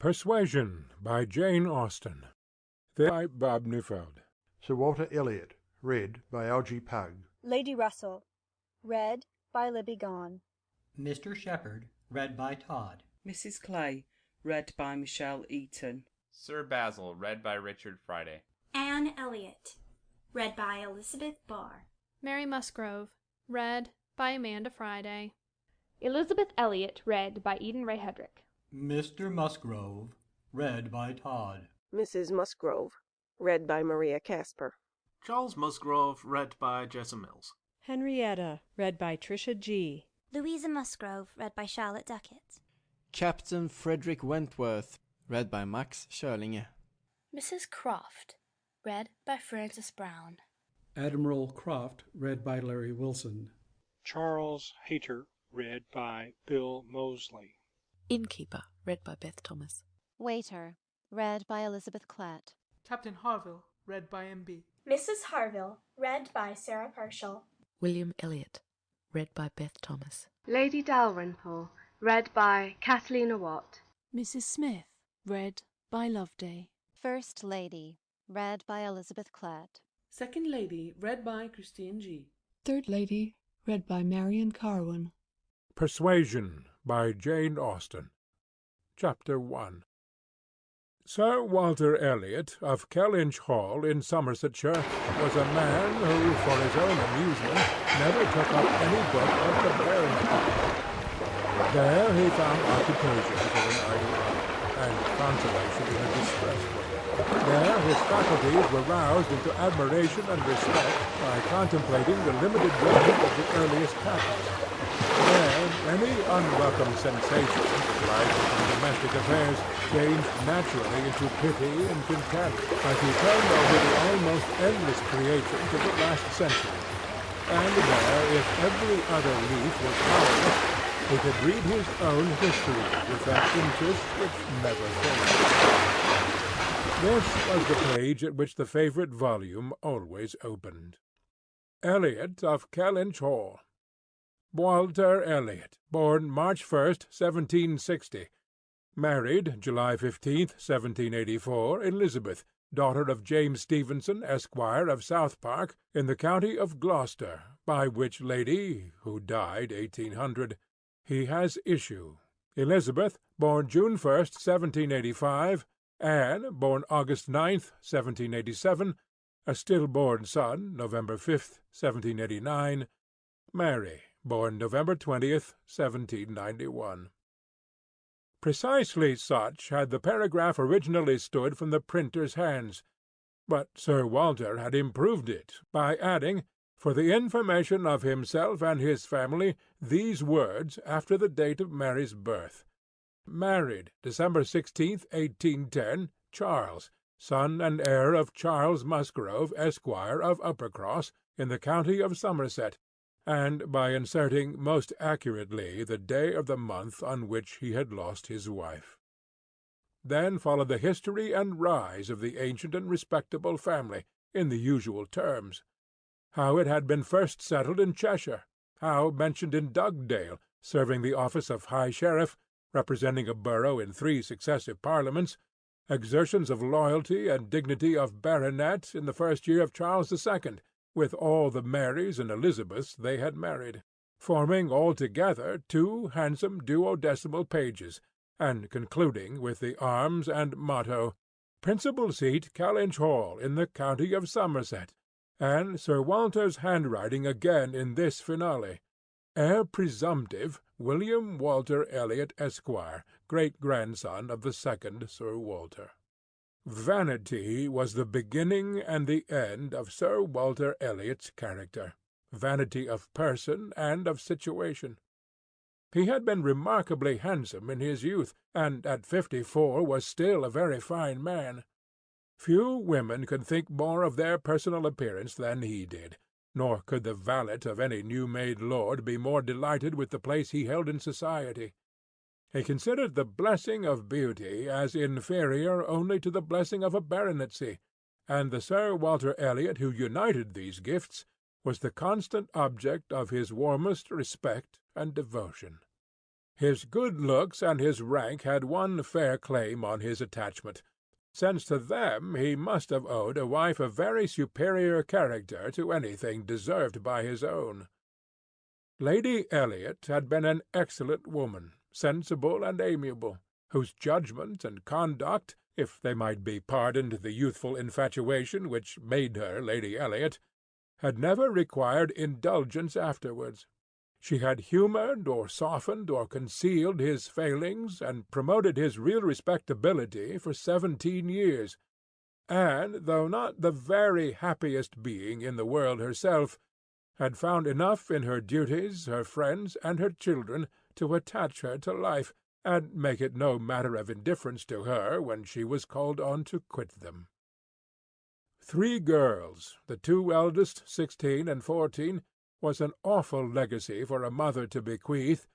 Persuasion by Jane Austen. By Bob Neufeld. Sir Walter Elliot, read by Algy Pugg. Lady Russell, read by Libby Gaughan. Mr. Shepherd, read by Todd. Mrs. Clay, read by Michelle Eaton. Sir Basil, read by Richard Friday. Anne Elliot, read by Elizabeth Barr. Mary Musgrove, read by Amanda Friday. Elizabeth Elliot, read by Eden Ray Hedrick. Mr. Musgrove, read by Todd. Mrs. Musgrove, read by Maria Casper. Charles Musgrove, read by Jessa Mills. Henrietta, read by Tricia G. Louisa Musgrove, read by Charlotte Duckett. Captain Frederick Wentworth, read by Max Schörlinge. Mrs. Croft, read by Frances Brown. Admiral Croft, read by Larry Wilson. Charles Hayter, read by Bill Mosley. Innkeeper, read by Beth Thomas. Waiter, read by Elizabeth Klatt. Captain Harville, read by M.B. Mrs. Harville, read by Sarah Parshall. William Elliot, read by Beth Thomas. Lady Dalrymple, read by Kathleen Watt. Mrs. Smith, read by Loveday. First Lady, read by Elizabeth Klatt. Second Lady, read by Christine G. Third Lady, read by Marion Carwin. Persuasion by Jane Austen. Chapter 1. Sir Walter Elliot, of Kellynch Hall in Somersetshire, was a man who, for his own amusement, never took up any book of the baronet. There he found occupation for an idle hour, and consolation in a distressed one. There his faculties were roused into admiration and respect by contemplating the limited range of the earliest patterns. There any unwelcome sensation of life and domestic affairs changed naturally into pity and contempt as he turned over the almost endless creations of the last century. And there, if every other leaf was powerless, he could read his own history with that interest which never failed. This was the page at which the favourite volume always opened. Elliot of Kellynch Hall. Walter Elliot, born March 1st, 1760. Married July 15th, 1784, Elizabeth, daughter of James Stevenson, Esquire, of South Park, in the county of Gloucester, by which lady, who died 1800, he has issue. Elizabeth, born June 1st, 1785, Anne, born August 9th, 1787, a stillborn son, November 5th, 1789, Mary, born November 20th, 1791. Precisely such had the paragraph originally stood from the printer's hands, but Sir Walter had improved it by adding, for the information of himself and his family, these words after the date of Mary's birth. Married December 16th, 1810, Charles, son and heir of Charles Musgrove, Esquire, of Uppercross, in the county of Somerset, and by inserting most accurately the day of the month on which he had lost his wife. Then followed the history and rise of the ancient and respectable family, in the usual terms. How it had been first settled in Cheshire, how mentioned in Dugdale, serving the office of High Sheriff, representing a borough in 3 successive Parliaments, exertions of loyalty and dignity of baronet in the first year of Charles II, with all the Marys and Elizabeths they had married, forming altogether 2 handsome duodecimal pages, and concluding with the arms and motto, Principal seat Kellynch Hall, in the county of Somerset, and Sir Walter's handwriting again in this finale, Heir presumptive, William Walter Elliot, Esquire, great-grandson of the second Sir Walter. Vanity was the beginning and the end of Sir Walter Elliot's character, vanity of person and of situation. He had been remarkably handsome in his youth, and at 54 was still a very fine man. Few women could think more of their personal appearance than he did, nor could the valet of any new-made lord be more delighted with the place he held in society. He considered the blessing of beauty as inferior only to the blessing of a baronetcy, and the Sir Walter Elliot who united these gifts was the constant object of his warmest respect and devotion. His good looks and his rank had one fair claim on his attachment, since to them he must have owed a wife of very superior character to anything deserved by his own. Lady Elliot had been an excellent woman, sensible and amiable, whose judgment and conduct, if they might be pardoned the youthful infatuation which made her Lady Elliot, had never required indulgence afterwards. She had humoured or softened or concealed his failings, and promoted his real respectability for 17 years, and, though not the very happiest being in the world herself, had found enough in her duties, her friends, and her children to attach her to life, and make it no matter of indifference to her when she was called on to quit them. 3 girls, the 2 eldest, 16 and 14, was an awful legacy for a mother to bequeath,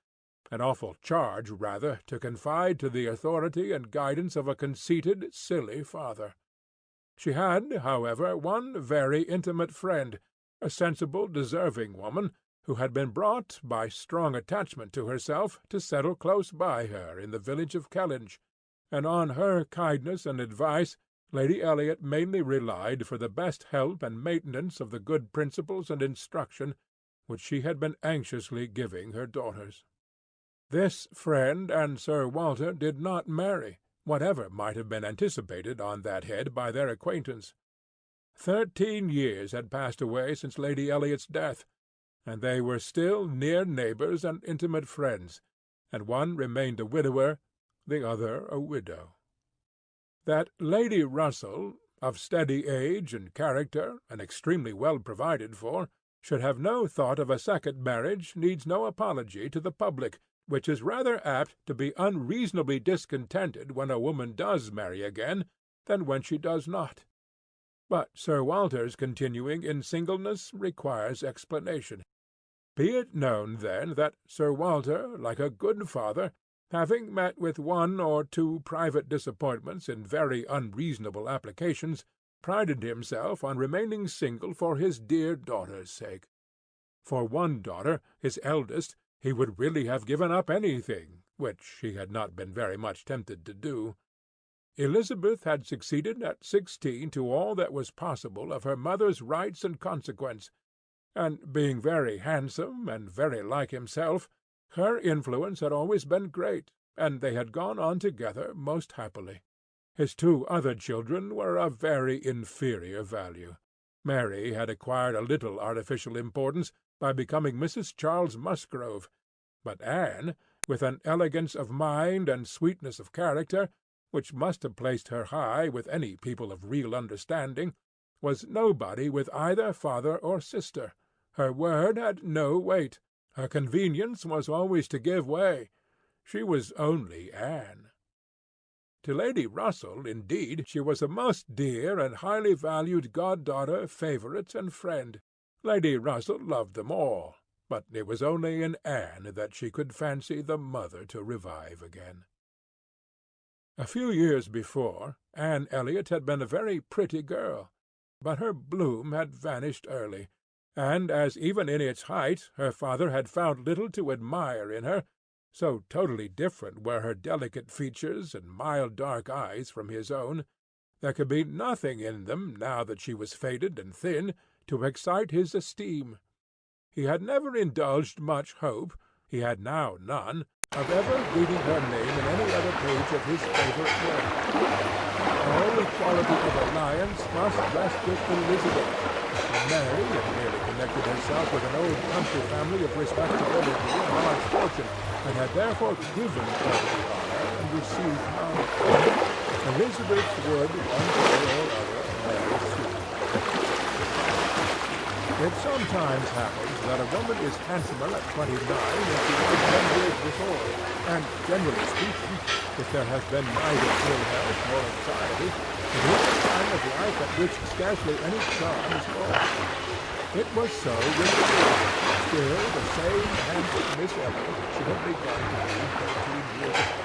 an awful charge, rather, to confide to the authority and guidance of a conceited, silly father. She had, however, one very intimate friend, a sensible, deserving woman, who had been brought, by strong attachment to herself, to settle close by her in the village of Kellynch, and on her kindness and advice Lady Elliot mainly relied for the best help and maintenance of the good principles and instruction which she had been anxiously giving her daughters. This friend and Sir Walter did not marry, whatever might have been anticipated on that head by their acquaintance. 13 years had passed away since Lady Elliot's death, and they were still near neighbours and intimate friends, and one remained a widower, the other a widow. That Lady Russell, of steady age and character, and extremely well provided for, should have no thought of a second marriage needs no apology to the public, which is rather apt to be unreasonably discontented when a woman does marry again than when she does not. But Sir Walter's continuing in singleness requires explanation. Be it known, then, that Sir Walter, like a good father, having met with 1 or 2 private disappointments in very unreasonable applications, prided himself on remaining single for his dear daughter's sake. For one daughter, his eldest, he would really have given up anything, which he had not been very much tempted to do. Elizabeth had succeeded at 16 to all that was possible of her mother's rights and consequence, and being very handsome and very like himself, her influence had always been great, and they had gone on together most happily. His 2 other children were of very inferior value. Mary had acquired a little artificial importance by becoming Mrs. Charles Musgrove, but Anne, with an elegance of mind and sweetness of character, which must have placed her high with any people of real understanding, was nobody with either father or sister. Her word had no weight. Her convenience was always to give way. She was only Anne. To Lady Russell, indeed, she was a most dear and highly valued goddaughter, favourite, and friend. Lady Russell loved them all, but it was only in Anne that she could fancy the mother to revive again. A few years before, Anne Elliot had been a very pretty girl, but her bloom had vanished early, and as even in its height her father had found little to admire in her, so totally different were her delicate features and mild dark eyes from his own, there could be nothing in them, now that she was faded and thin, to excite his esteem. He had never indulged much hope, he had now none, of ever reading her name in any other page of his favourite work. All equality of alliance must rest with Elizabeth. Mary had merely connected herself with an old country family of respectability and large fortune, and had therefore given all the honour and received none. Elizabeth would, one day or other, marry soon. It sometimes happens that a woman is handsomer at 29 than she was 10 years before, and, generally speaking, if there has been neither ill health nor anxiety, it is a time of life at which scarcely any charm is lost. It was so with Elizabeth, still the same handsome Miss Elliot she had begun to be 13 years ago,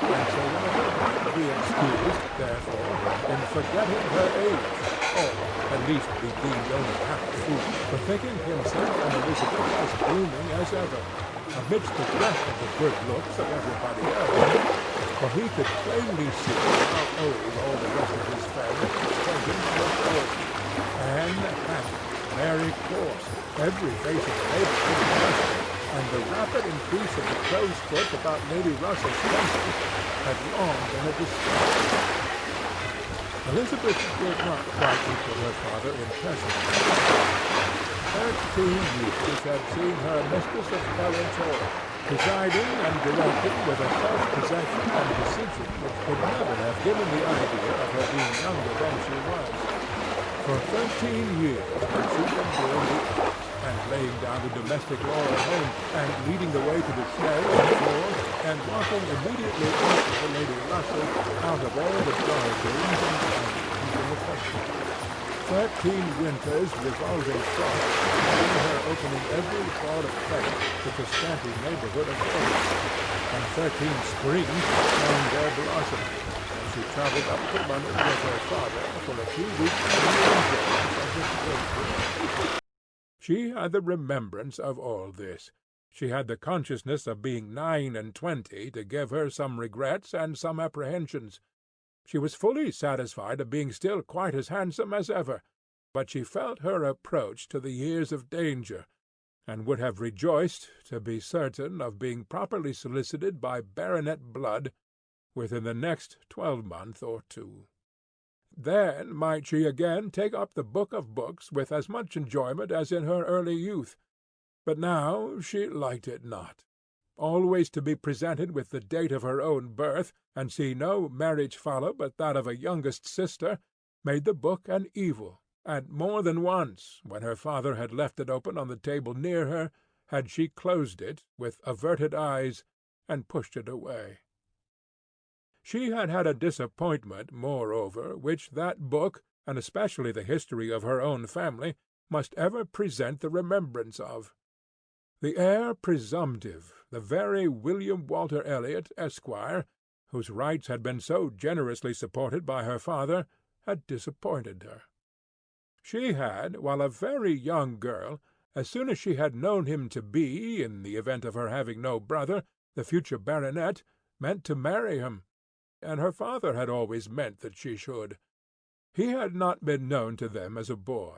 and so Walter might be excused, therefore, in forgetting her age, or at least be deemed only half a fool for thinking himself and Elizabeth as blooming as ever. amidst the rest of the good looks of everybody else, for he could plainly see how old all the rest of his family and acquaintance looked old. Anne happy, Mary coarse, every face of the neighborhood blushing, and the rapid increase of the crow's foot about Lady Russell's fences had long been a disgrace. Elizabeth did not quite equal her father in person. 13 years had seen her mistress of Kellynch, presiding and directing with a self-possession and decision which could never have given the idea of her being younger than she was. For 13 years had she been doing the arts, and laying down the domestic law at home, and leading the way to the shed and floor, and walking immediately after Lady Russell out of all the drawing-rooms and dining-rooms in the country. 13 winters revolving frost had seen her opening every ball of credit that the scanty neighborhood afforded, and 13 springs found their blossom, as she travelled up to London with her father for a few weeks in the enjoyment of the great world. She had the remembrance of all this. She had the consciousness of being 29 to give her some regrets and some apprehensions. She was fully satisfied of being still quite as handsome as ever, but she felt her approach to the years of danger, and would have rejoiced to be certain of being properly solicited by baronet blood within the next 12-month or 2. Then might she again take up the book of books with as much enjoyment as in her early youth, but now she liked it not. Always to be presented with the date of her own birth, and see no marriage follow but that of a youngest sister, made the book an evil, and more than once, when her father had left it open on the table near her, had she closed it with averted eyes and pushed it away. She had had a disappointment, moreover, which that book, and especially the history of her own family, must ever present the remembrance of. The heir presumptive, the very William Walter Elliot, Esquire, whose rights had been so generously supported by her father, had disappointed her. She had, while a very young girl, as soon as she had known him to be, in the event of her having no brother, the future baronet, meant to marry him, and her father had always meant that she should. He had not been known to them as a boy,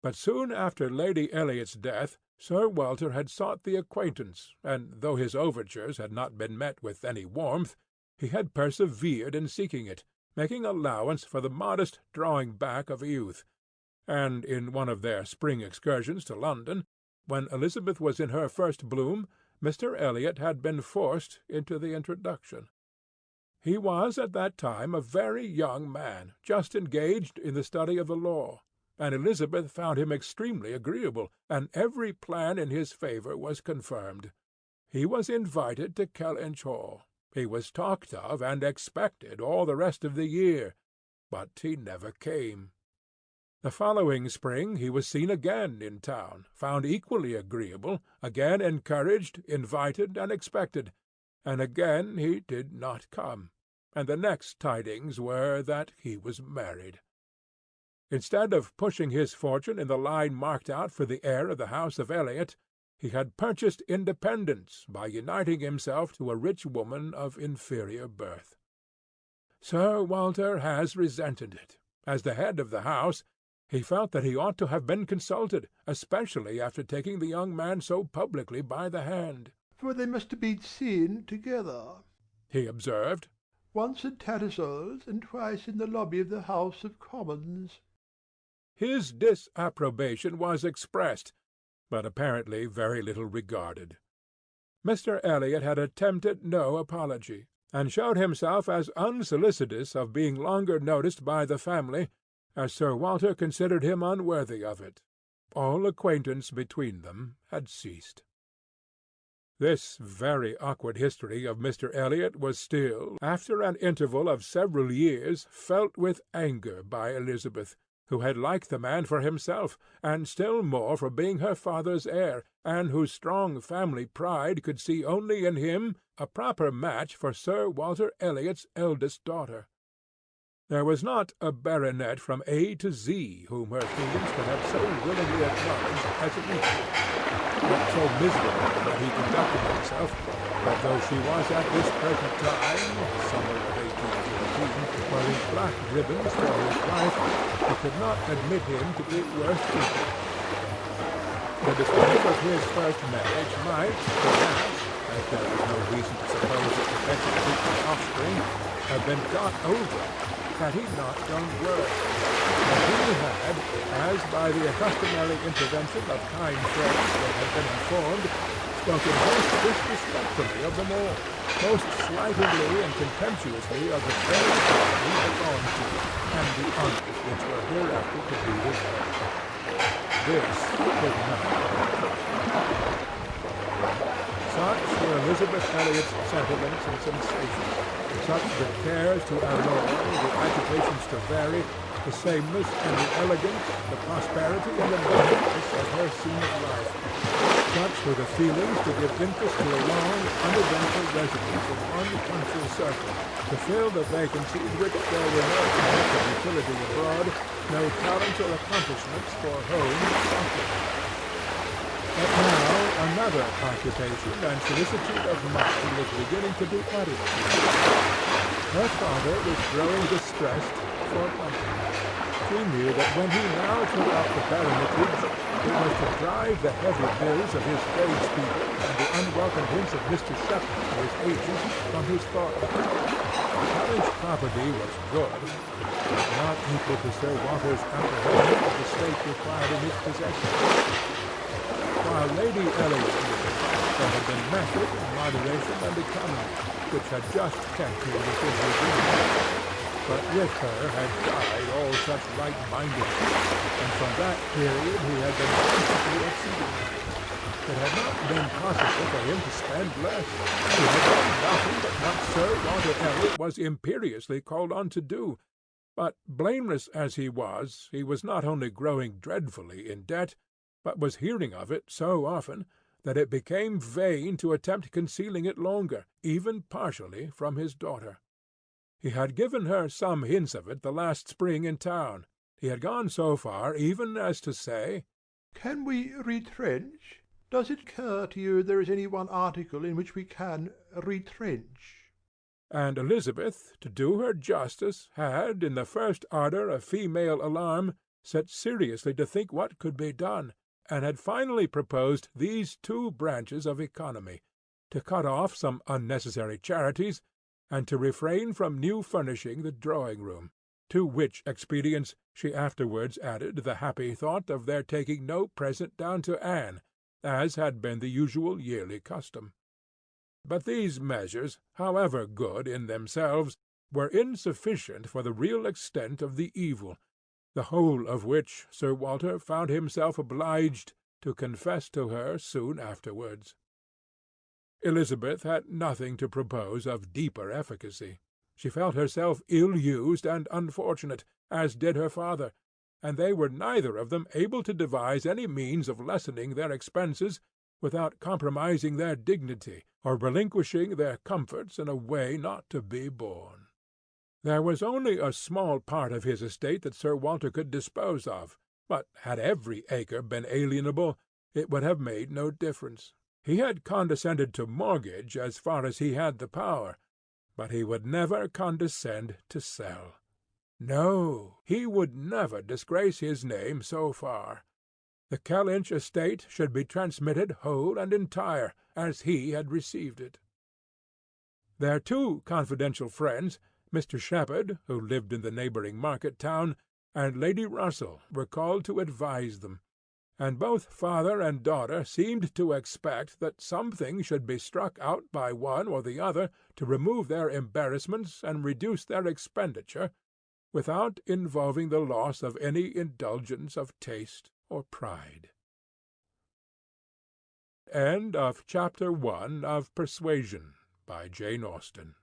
but soon after Lady Elliot's death Sir Walter had sought the acquaintance, and though his overtures had not been met with any warmth, he had persevered in seeking it, making allowance for the modest drawing back of youth, and in one of their spring excursions to London, when Elizabeth was in her first bloom, Mr. Elliot had been forced into the introduction. He was at that time a very young man, just engaged in the study of the law, and Elizabeth found him extremely agreeable, and every plan in his favour was confirmed. He was invited to Kellynch Hall. He was talked of and expected all the rest of the year, but he never came. The following spring he was seen again in town, found equally agreeable, again encouraged, invited, and expected, and again he did not come, and the next tidings were that he was married. Instead of pushing his fortune in the line marked out for the heir of the house of Elliot, he had purchased independence by uniting himself to a rich woman of inferior birth. Sir Walter has resented it. As the head of the house, he felt that he ought to have been consulted, especially after taking the young man so publicly by the hand. "For they must have been seen together," he observed, "once at Tattersall's and twice in the lobby of the House of Commons." His disapprobation was expressed, but apparently very little regarded. Mr. Elliot had attempted no apology, and showed himself as unsolicitous of being longer noticed by the family as Sir Walter considered him unworthy of it. All acquaintance between them had ceased. This very awkward history of Mr. Elliot was still, after an interval of several years, felt with anger by Elizabeth, who had liked the man for himself, and still more for being her father's heir, and whose strong family pride could see only in him a proper match for Sir Walter Elliot's eldest daughter. There was not a baronet from A to Z whom her feelings could have so willingly acknowledged as an equal, yet so miserable that he conducted himself, that though she was at this present time, summer of 1814, wearing black ribbons for his wife, he could not admit him to be worth keeping. The disgrace of his first marriage might, perhaps, as there was no reason to suppose it affected his offspring, have been got over, had he not done worse. But he had, as by the customary intervention of kind friends that had been informed, spoken most disrespectfully of them all, most slightingly and contemptuously of the very family he belonged to, and the honours which were hereafter to be his own. This could not be. Such were Elizabeth Elliot's sentiments and sensations, such the cares to alloy, the agitations to vary, the sameness and the elegance, the prosperity and the nothingness of her scene of life. Such were the feelings to give interest to a long, uneventful residence in one country circle, to fill the vacancies which there were no talents of utility abroad, no talents or accomplishments for home occupied. But now another occupation and solicitude of mind was beginning to be added to her. Her father was growing distressed for company. She knew that when he now took up the baronetage, it was to drive the heavy bills of his tradespeople and the unwelcome hints of Mr. Shepherd, his agent, from his thoughts. The Kellynch property was good, but not equal to Sir Walter's apprehension of the state required in its possession. While Lady Elliot lived, there had been method, moderation, and economy, which had just kept him within his limits. But with her had died all such right-mindedness, and from that period he had been constantly exceeding her. It had not been possible for him to spend less. He had done nothing but what Sir Walter Elliot was imperiously called on to do. But blameless as he was not only growing dreadfully in debt, but was hearing of it so often that it became vain to attempt concealing it longer, even partially, from his daughter. He had given her some hints of it the last spring in town. He had gone so far even as to say, "Can we retrench? Does it occur to you there is any one article in which we can retrench?" And Elizabeth, to do her justice, had, in the first ardour of female alarm, set seriously to think what could be done, and had finally proposed these two branches of economy, to cut off some unnecessary charities, and to refrain from new furnishing the drawing-room, to which expedients she afterwards added the happy thought of their taking no present down to Anne, as had been the usual yearly custom. But these measures, however good in themselves, were insufficient for the real extent of the evil, the whole of which Sir Walter found himself obliged to confess to her soon afterwards. Elizabeth had nothing to propose of deeper efficacy. She felt herself ill-used and unfortunate, as did her father, and they were neither of them able to devise any means of lessening their expenses without compromising their dignity, or relinquishing their comforts in a way not to be borne. There was only a small part of his estate that Sir Walter could dispose of, but had every acre been alienable, it would have made no difference. He had condescended to mortgage as far as he had the power, but he would never condescend to sell. No, he would never disgrace his name so far. The Kellynch estate should be transmitted whole and entire, as he had received it. Their two confidential friends, Mr. Shepherd, who lived in the neighbouring market-town, and Lady Russell, were called to advise them, and both father and daughter seemed to expect that something should be struck out by one or the other to remove their embarrassments and reduce their expenditure, without involving the loss of any indulgence of taste or pride. End of Chapter 1 of Persuasion, by Jane Austen.